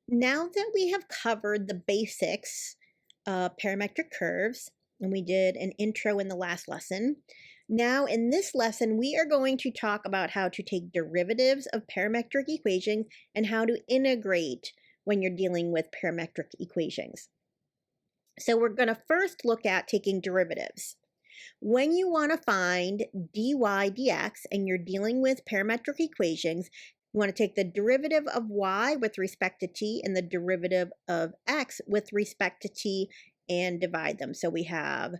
Now that we have covered the basics of parametric curves, and we did an intro in the last lesson, now in this lesson we are going to talk about how to take derivatives of parametric equations and how to integrate when you're dealing with parametric equations. So we're going to first look at taking derivatives. When you want to find dy dx and you're dealing with parametric equations, you want to take the derivative of y with respect to t and the derivative of x with respect to t and divide them. So we have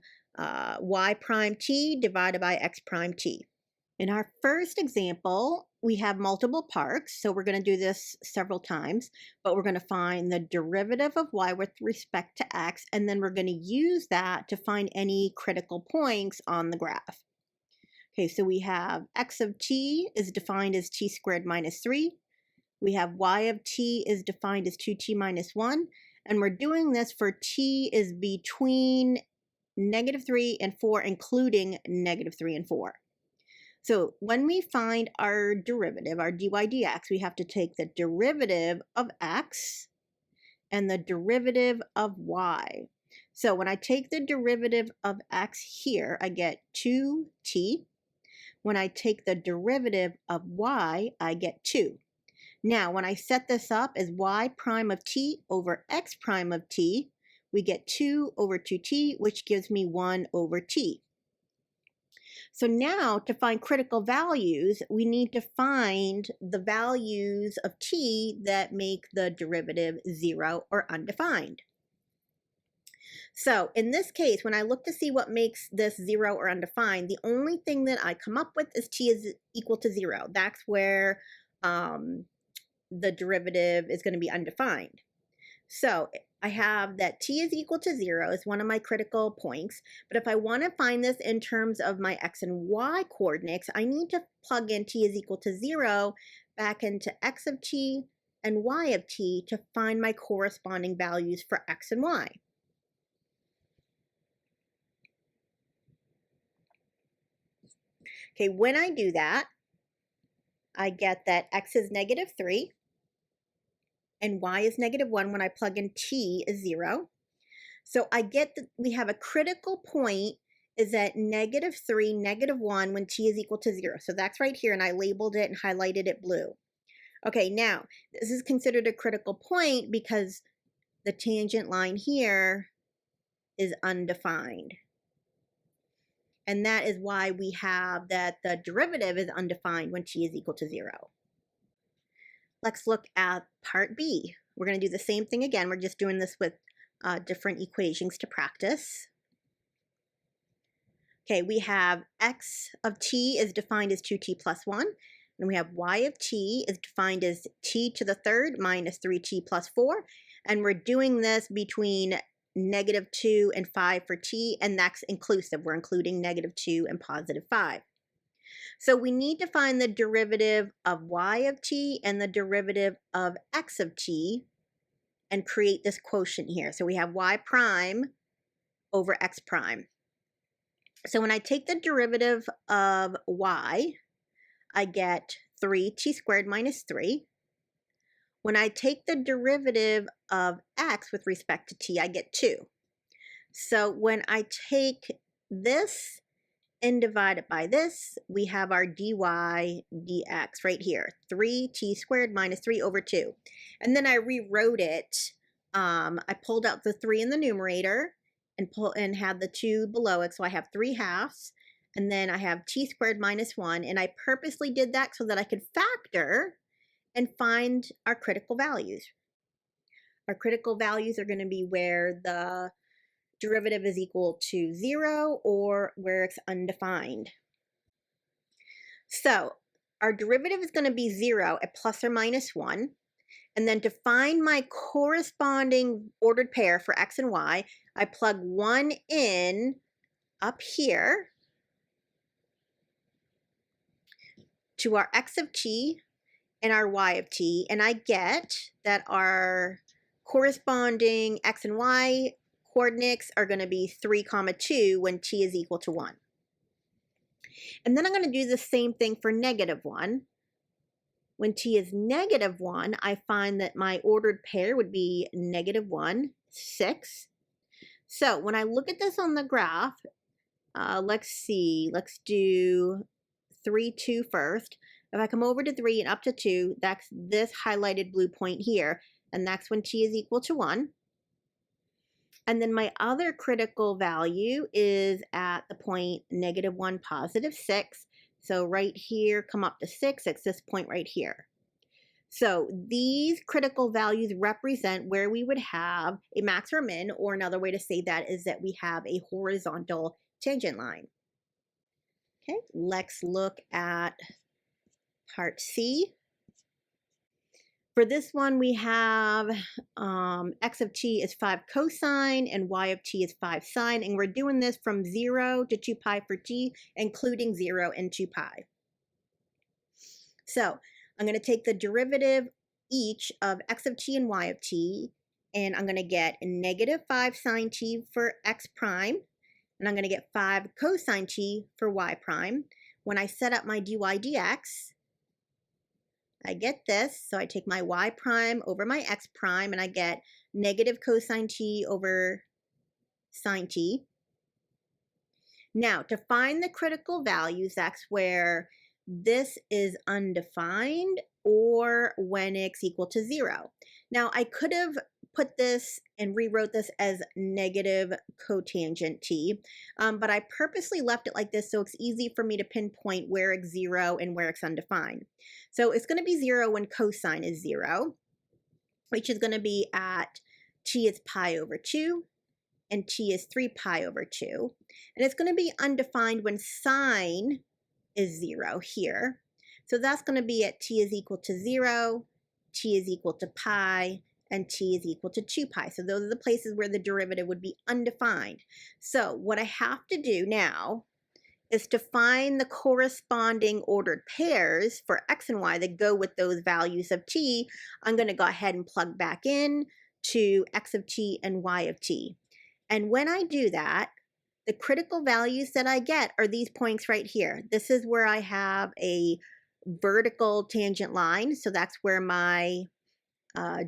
y prime t divided by x prime t. In our first example, we have multiple parts, so we're going to do this several times, but we're going to find the derivative of y with respect to x, and then we're going to use that to find any critical points on the graph. Okay, so we have x of t is defined as t squared minus 3. We have y of t is defined as 2t minus 1, and we're doing this for t is between -3 and 4, including -3 and 4. So when we find our derivative, our dy dx, we have to take the derivative of x and the derivative of y. So when I take the derivative of x here, I get 2t. When I take the derivative of y, I get 2. Now, when I set this up as y prime of t over x prime of t, we get 2 over 2t, which gives me 1 over t. So now to find critical values, we need to find the values of t that make the derivative 0 or undefined. So in this case, when I look to see what makes this 0 or undefined, the only thing that I come up with is t is equal to 0. That's where the derivative is going to be undefined. So I have that t is equal to 0 is one of my critical points, but if I want to find this in terms of my x and y coordinates, I need to plug in t is equal to 0 back into x of t and y of t to find my corresponding values for x and y. Okay, when I do that, I get that x is -3 and y is -1 when I plug in t is 0. So I get that we have a critical point is at -3, -1 when t is equal to 0. So that's right here, and I labeled it and highlighted it blue. Okay, now this is considered a critical point because the tangent line here is undefined. And that is why we have that the derivative is undefined when t is equal to 0. Let's look at part B. We're going to do the same thing again. We're just doing this with different equations to practice. Okay, we have x of t is defined as 2t plus 1. And we have y of t is defined as t to the third minus 3t plus 4. And we're doing this between -2 and 5 for t, and that's inclusive. We're including -2 and +5. So we need to find the derivative of y of t and the derivative of x of t and create this quotient here. So we have y prime over x prime. So when I take the derivative of y, I get 3t squared minus 3. When I take the derivative of x with respect to t, I get 2. So when I take this and divide it by this, we have our dy dx right here, 3t squared minus 3 over 2. And then I rewrote it. I pulled out the 3 in the numerator and had the 2 below it, so I have 3/2, and then I have t squared minus 1, and I purposely did that so that I could factor and find our critical values. Our critical values are going to be where the derivative is equal to 0 or where it's undefined. So our derivative is going to be 0 at plus or minus 1. And then to find my corresponding ordered pair for x and y, I plug 1 in up here to our x of t and our y of t, and I get that our corresponding x and y coordinates are going to be 3, 2 when t is equal to 1. And then I'm going to do the same thing for -1. When t is -1, I find that my ordered pair would be -1, 6. So when I look at this on the graph, let's see, let's do 3, 2 first. If I come over to 3 and up to 2, that's this highlighted blue point here, and that's when t is equal to 1. And then my other critical value is at the point -1, +6. So right here, come up to 6, it's this point right here. So these critical values represent where we would have a max or min, or another way to say that is that we have a horizontal tangent line. Okay, let's look at part C. For this one, we have x of t is 5 cosine and y of t is 5 sine, and we're doing this from 0 to 2 pi for t, including 0 and 2 pi. So I'm going to take the derivative each of x of t and y of t, and I'm going to get -5 sine t for x prime, and I'm going to get 5 cosine t for y prime. When I set up my dy dx, I get this, so I take my y prime over my x prime, and I get negative cosine t over sine t. Now, to find the critical values, that's where this is undefined or when x equal to 0. Now, I could have put this and rewrote this as negative cotangent t, but I purposely left it like this so it's easy for me to pinpoint where x 0 and where x undefined. So it's going to be 0 when cosine is 0, which is going to be at t is pi over 2 and t is 3 pi over 2. And it's going to be undefined when sine is 0 here. So that's going to be at t is equal to 0, t is equal to pi, and t is equal to 2 pi. So those are the places where the derivative would be undefined. So what I have to do now is to find the corresponding ordered pairs for x and y that go with those values of t. I'm going to go ahead and plug back in to x of t and y of t. And when I do that, the critical values that I get are these points right here. This is where I have a vertical tangent line, so that's where my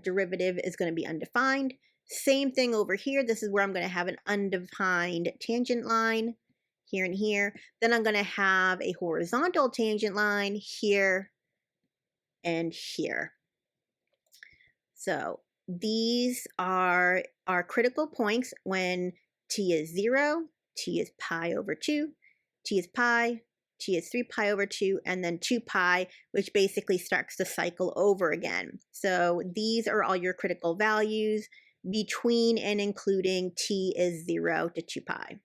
derivative is going to be undefined. Same thing over here. This is where I'm going to have an undefined tangent line here and here. Then I'm going to have a horizontal tangent line here and here. So these are our critical points when t is 0, t is pi over 2, t is pi, t is 3 pi over 2, and then 2 pi, which basically starts the cycle over again. So these are all your critical values between and including t is 0 to 2 pi.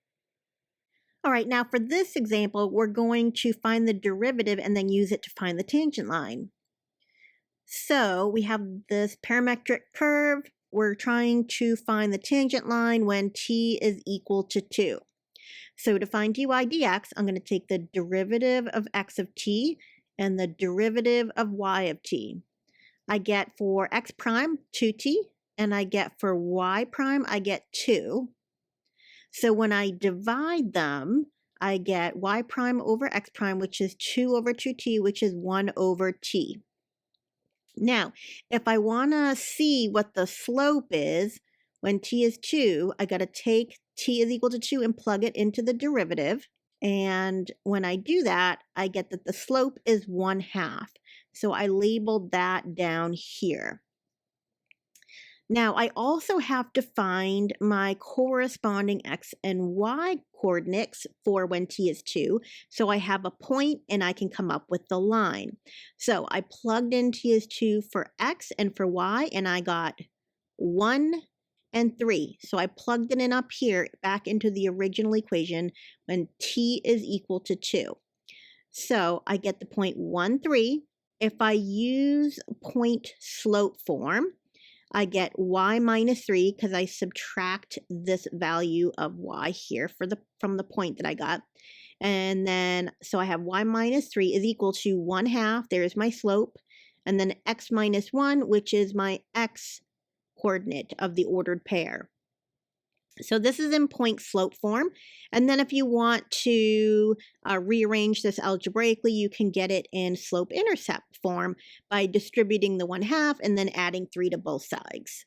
All right, now for this example, we're going to find the derivative and then use it to find the tangent line. So we have this parametric curve. We're trying to find the tangent line when t is equal to 2. So to find dy dx, I'm going to take the derivative of x of t and the derivative of y of t. I get for x prime 2t, and I get for y prime, I get 2. So when I divide them, I get y prime over x prime, which is 2 over 2t, which is 1 over t. Now, if I want to see what the slope is when t is 2, I got to take t is equal to 2 and plug it into the derivative. And when I do that, I get that the slope is 1/2. So I labeled that down here. Now, I also have to find my corresponding x and y coordinates for when t is 2. So I have a point and I can come up with the line. So I plugged in t is 2 for x and for y, and I got 1 and 3. So I plugged it in up here back into the original equation when t is equal to 2. So I get the point 1, 3. If I use point slope form, I get y minus 3 because I subtract this value of y here from the point that I got. And then, so I have y minus 3 is equal to 1/2. There's my slope. And then x minus 1, which is my x coordinate of the ordered pair. So this is in point float form. And then if you want to rearrange this algebraically, you can get it in slope intercept form by distributing the 1/2 and then adding 3 to both sides.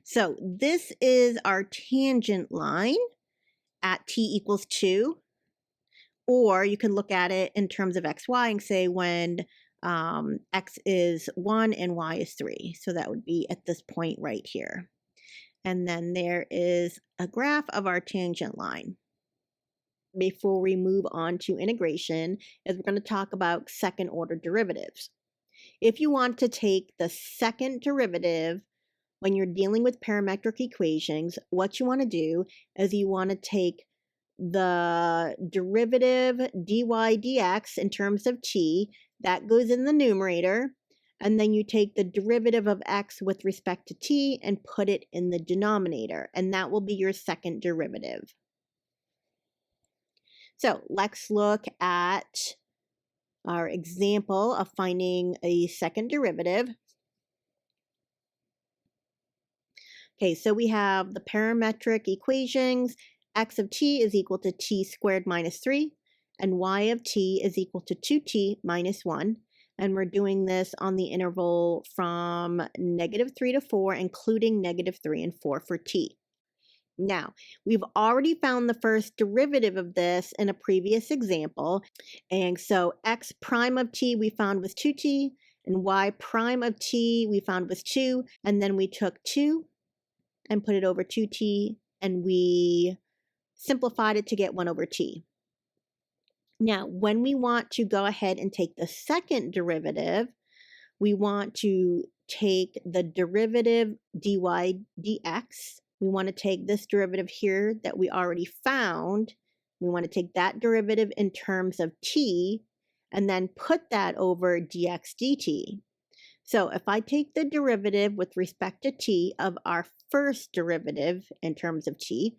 So this is our tangent line at t equals 2. Or you can look at it in terms of x, y, and say when x is 1 and y is 3. So that would be at this point right here. And then there is a graph of our tangent line. Before we move on to integration, is we're going to talk about second order derivatives. If you want to take the second derivative when you're dealing with parametric equations, what you want to do is you want to take the derivative dy dx in terms of t, that goes in the numerator, and then you take the derivative of x with respect to t and put it in the denominator, and that will be your second derivative. So let's look at our example of finding a second derivative. Okay, so we have the parametric equations. X of t is equal to t squared minus 3, and y of t is equal to 2t minus 1. And we're doing this on the interval from -3 to 4, including -3 and 4 for t. Now, we've already found the first derivative of this in a previous example. And so x prime of t we found was 2t, and y prime of t we found was 2. And then we took 2 and put it over 2t, and we simplified it to get 1 over t. Now, when we want to go ahead and take the second derivative, we want to take the derivative dy dx. We want to take this derivative here that we already found. We want to take that derivative in terms of t and then put that over dx dt. So if I take the derivative with respect to t of our first derivative in terms of t,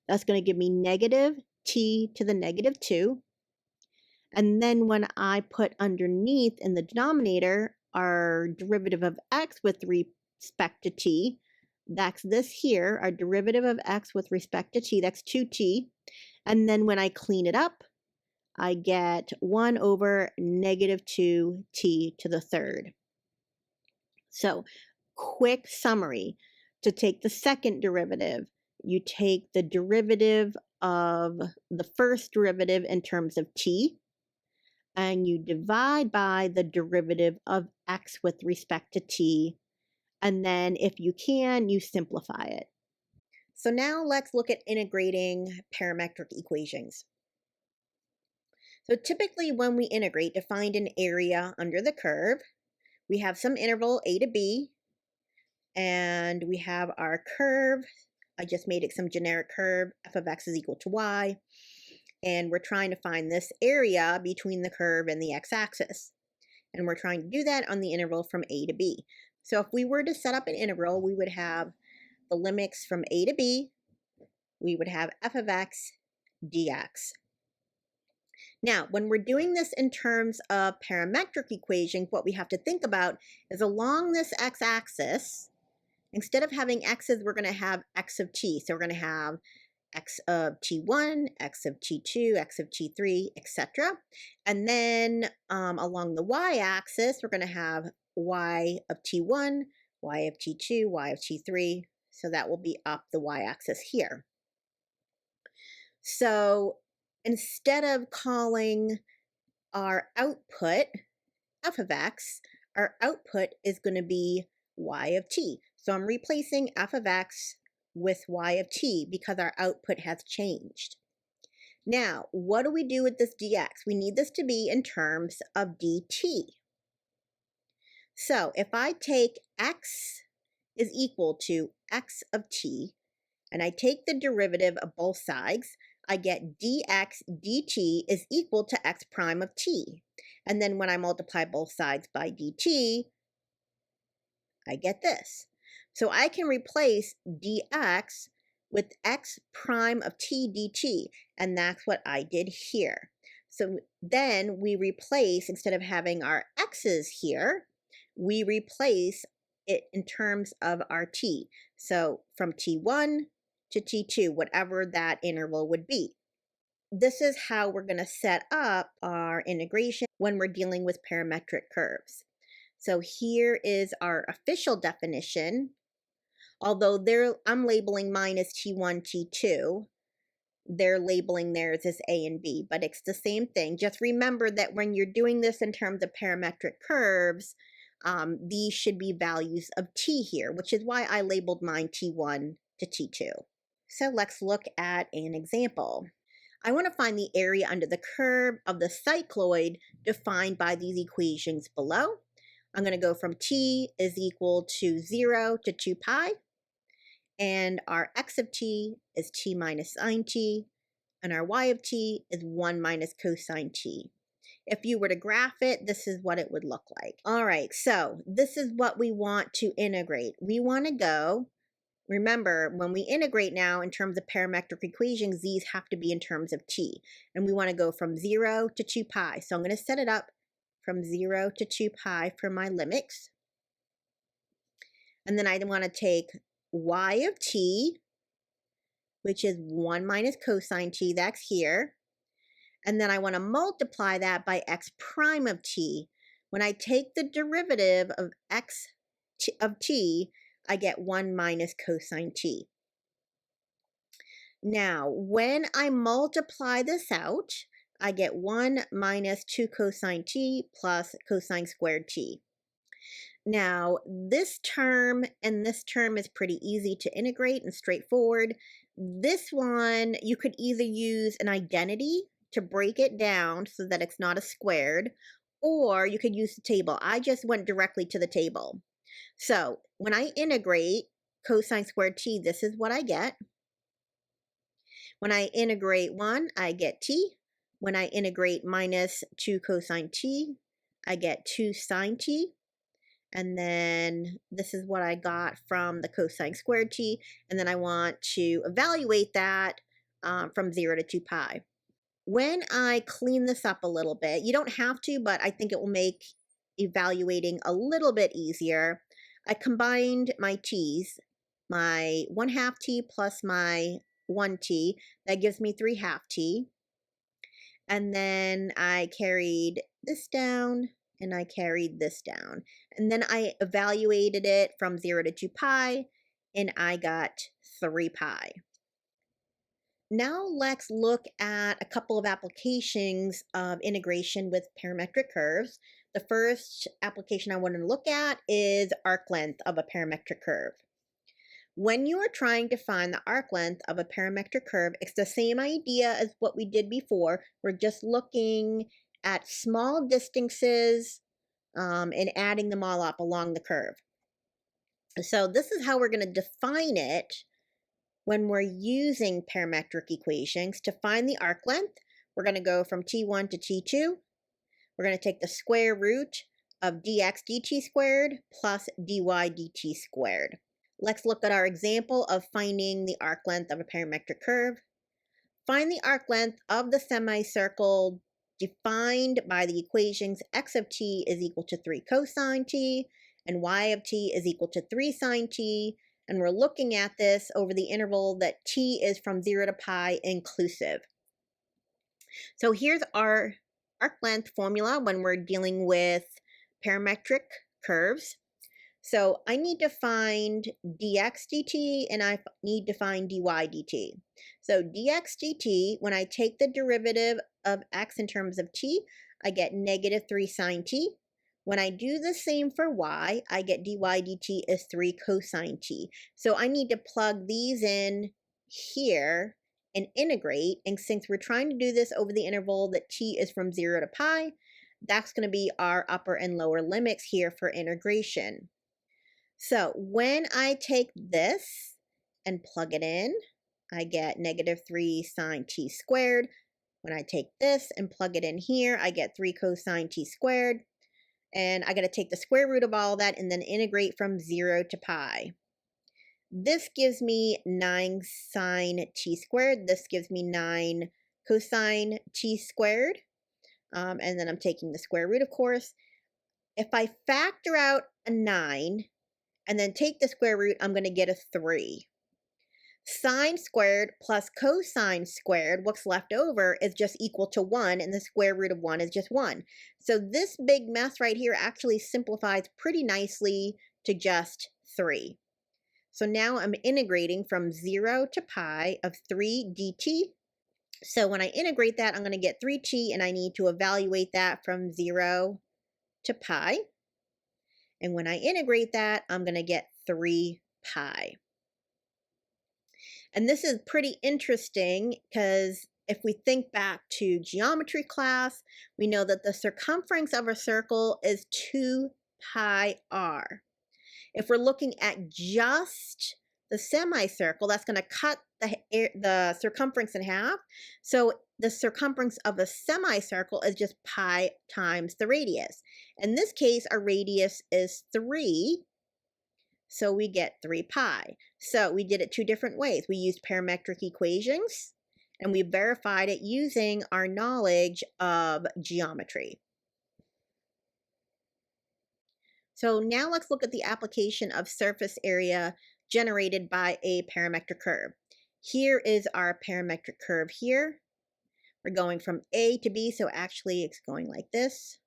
that's going to give me negative t to the -2. And then when I put underneath in the denominator our derivative of x with respect to t, that's this here, our derivative of x with respect to t, that's 2t. And then when I clean it up, I get 1 over -2t to the third. So, quick summary. To take the second derivative, you take the derivative of the first derivative in terms of t, and you divide by the derivative of x with respect to t, and then if you can, you simplify it. So now let's look at integrating parametric equations. So typically when we integrate to find an area under the curve, we have some interval a to b, and we have our curve. I just made it some generic curve, f of x is equal to y, and we're trying to find this area between the curve and the x-axis. And we're trying to do that on the interval from a to b. So if we were to set up an integral, we would have the limits from a to b, we would have f of x dx. Now, when we're doing this in terms of parametric equations, what we have to think about is along this x-axis, instead of having x's, we're going to have x of t. So we're going to have x of t1, x of t2, x of t3, etc. And then along the y-axis, we're going to have y of t1, y of t2, y of t3. So that will be up the y-axis here. So instead of calling our output f of x, our output is going to be y of t. So I'm replacing f of x with y of t because our output has changed. Now, what do we do with this dx? We need this to be in terms of dt. So if I take x is equal to x of t, and I take the derivative of both sides, I get dx dt is equal to x prime of t. And then when I multiply both sides by dt, I get this. So I can replace dx with x prime of t dt, and that's what I did here. So then we replace, instead of having our x's here, we replace it in terms of our t. So from t1 to t2, whatever that interval would be. This is how we're going to set up our integration when we're dealing with parametric curves. So here is our official definition. Although I'm labeling mine as T1, T2, they're labeling theirs as A and B, but it's the same thing. Just remember that when you're doing this in terms of parametric curves, these should be values of T here, which is why I labeled mine T1 to T2. So let's look at an example. I want to find the area under the curve of the cycloid defined by these equations below. I'm going to go from T is equal to 0 to 2 pi. And our x of t is t minus sine t. And our y of t is 1 minus cosine t. If you were to graph it, this is what it would look like. All right, so this is what we want to integrate. We want to go, remember, when we integrate now in terms of parametric equations, these have to be in terms of t. And we want to go from 0 to 2 pi. So I'm going to set it up from 0 to 2 pi for my limits. And then I want to take y of t, which is 1 minus cosine t, that's here. And then I want to multiply that by x prime of t. When I take the derivative of x of t, I get 1 minus cosine t. Now, when I multiply this out, I get 1 minus 2 cosine t plus cosine squared t. Now, this term and this term is pretty easy to integrate and straightforward. This one, you could either use an identity to break it down so that it's not a squared, or you could use the table. I just went directly to the table. So when I integrate cosine squared t, this is what I get. When I integrate 1, I get t. When I integrate minus 2 cosine t, I get 2 sine t. And then this is what I got from the cosine squared t. And then I want to evaluate that from 0 to 2 pi. When I clean this up a little bit, you don't have to, but I think it will make evaluating a little bit easier. I combined my t's, my 1/2 t plus my 1 t. That gives me 3/2 t. And then I carried this down. And I carried this down. And then I evaluated it from 0 to 2 pi, and I got 3 pi. Now let's look at a couple of applications of integration with parametric curves. The first application I want to look at is arc length of a parametric curve. When you are trying to find the arc length of a parametric curve, it's the same idea as what we did before. We're just looking at small distances and adding them all up along the curve. So this is how we're going to define it when we're using parametric equations. To find the arc length, we're going to go from t1 to t2. We're going to take the square root of dx dt squared plus dy dt squared. Let's look at our example of finding the arc length of a parametric curve. Find the arc length of the semicircle defined by the equations x of t is equal to 3 cosine t and y of t is equal to 3 sine t. And we're looking at this over the interval that t is from 0 to pi inclusive. So here's our arc length formula when we're dealing with parametric curves. So I need to find dx dt and I need to find dy dt. So dx dt, when I take the derivative of x in terms of t, I get negative 3 sine t. When I do the same for y, I get dy dt is 3 cosine t. So I need to plug these in here and integrate. And since we're trying to do this over the interval that t is from 0 to pi, that's going to be our upper and lower limits here for integration. So when I take this and plug it in, I get negative 3 sine t squared. When I take this and plug it in here, I get 3 cosine t squared. And I got to take the square root of all that and then integrate from 0 to pi. This gives me 9 sine t squared. This gives me 9 cosine t squared. And then I'm taking the square root, of course. If I factor out a 9, and then take the square root, I'm going to get a 3. Sine squared plus cosine squared, what's left over is just equal to 1, and the square root of 1 is just 1. So this big mess right here actually simplifies pretty nicely to just 3. So now I'm integrating from 0 to pi of 3 dt. So when I integrate that, I'm going to get 3t, and I need to evaluate that from 0 to pi. And when I integrate that, I'm going to get 3 pi. And this is pretty interesting because if we think back to geometry class, we know that the circumference of a circle is 2 pi r. If we're looking at just the semicircle, that's going to cut the circumference in half. So the circumference of a semicircle is just pi times the radius. In this case, our radius is 3. So we get 3 pi. So we did it two different ways. We used parametric equations, and we verified it using our knowledge of geometry. So now let's look at the application of surface area generated by a parametric curve. Here is our parametric curve here. We're going from A to B, so actually it's going like this.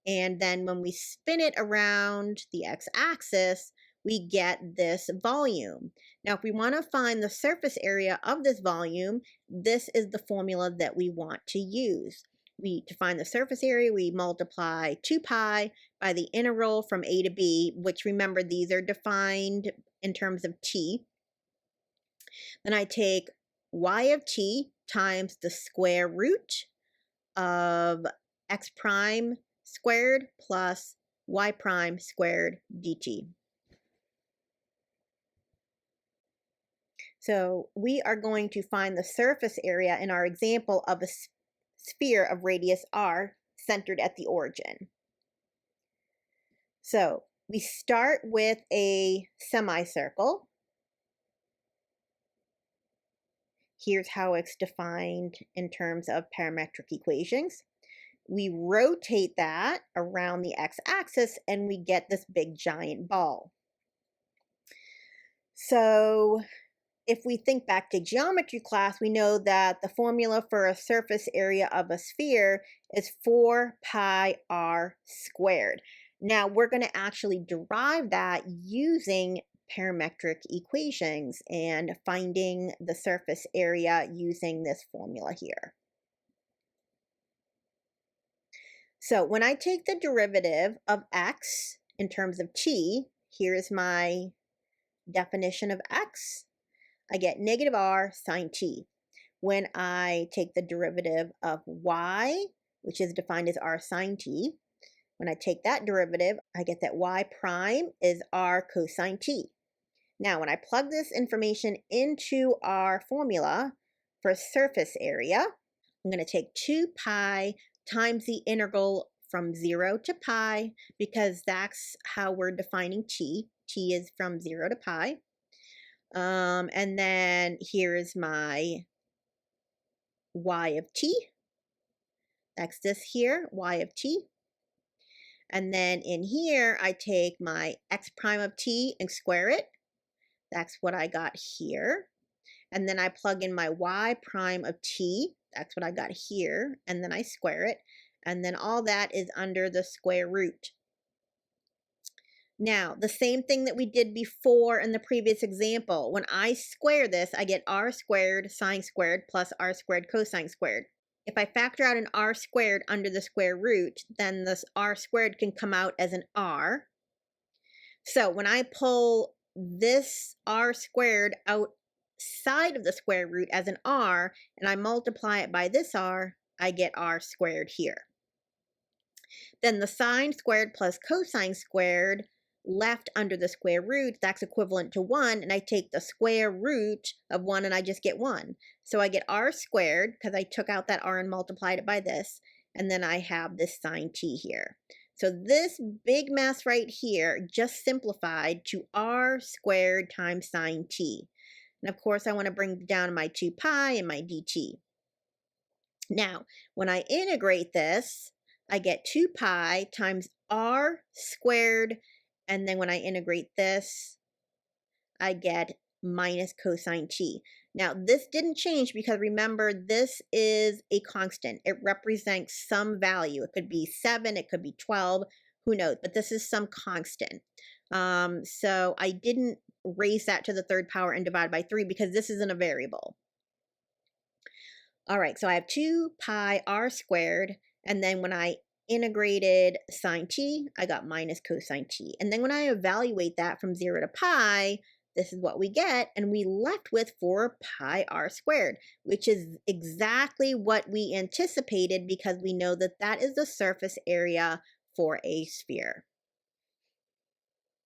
And then when we spin it around the x-axis, we get this volume. Now, if we want to find the surface area of this volume, this is the formula that we want to use. To find the surface area, we multiply 2 pi by the integral from A to B, which remember, these are defined in terms of t. Then I take y of t times the square root of x prime squared plus y prime squared dt. So we are going to find the surface area in our example of a sphere of radius r centered at the origin. So we start with a semicircle. Here's how it's defined in terms of parametric equations. We rotate that around the x-axis and we get this big giant ball. So if we think back to geometry class, we know that the formula for a surface area of a sphere is 4 pi r squared. Now we're going to actually derive that using parametric equations and finding the surface area using this formula here. So when I take the derivative of x in terms of t, here's my definition of x. I get negative r sine t. When I take the derivative of y, which is defined as r sine t, when I take that derivative, I get that y prime is r cosine t. Now, when I plug this information into our formula for surface area, I'm going to take 2 pi times the integral from 0 to pi, because that's how we're defining t. T is from 0 to pi. And then here's my y of t. That's this here, y of t. And then in here, I take my x prime of t and square it. That's what I got here. And then I plug in my y prime of t. That's what I got here. And then I square it. And then all that is under the square root. Now, the same thing that we did before in the previous example. When I square this, I get r squared sine squared plus r squared cosine squared. If I factor out an r squared under the square root, then this r squared can come out as an r. So when I pull this r squared outside of the square root as an r, and I multiply it by this r, I get r squared here. Then the sine squared plus cosine squared left under the square root, that's equivalent to 1, and I take the square root of 1 and I just get 1. So I get r squared, because I took out that r and multiplied it by this, and then I have this sine t here. So this big mess right here just simplified to r squared times sine t. And of course I want to bring down my 2 pi and my dt. Now, when I integrate this, I get 2 pi times r squared, and then when I integrate this, I get minus cosine t. Now, this didn't change because remember, this is a constant. It represents some value. It could be 7, it could be 12, who knows, but this is some constant. So I didn't raise that to the third power and divide by 3 because this isn't a variable. All right, so I have 2 pi r squared, and then when I integrated sine t, I got minus cosine t. And then when I evaluate that from 0 to pi, this is what we get, and we left with 4 pi r squared, which is exactly what we anticipated because we know that that is the surface area for a sphere.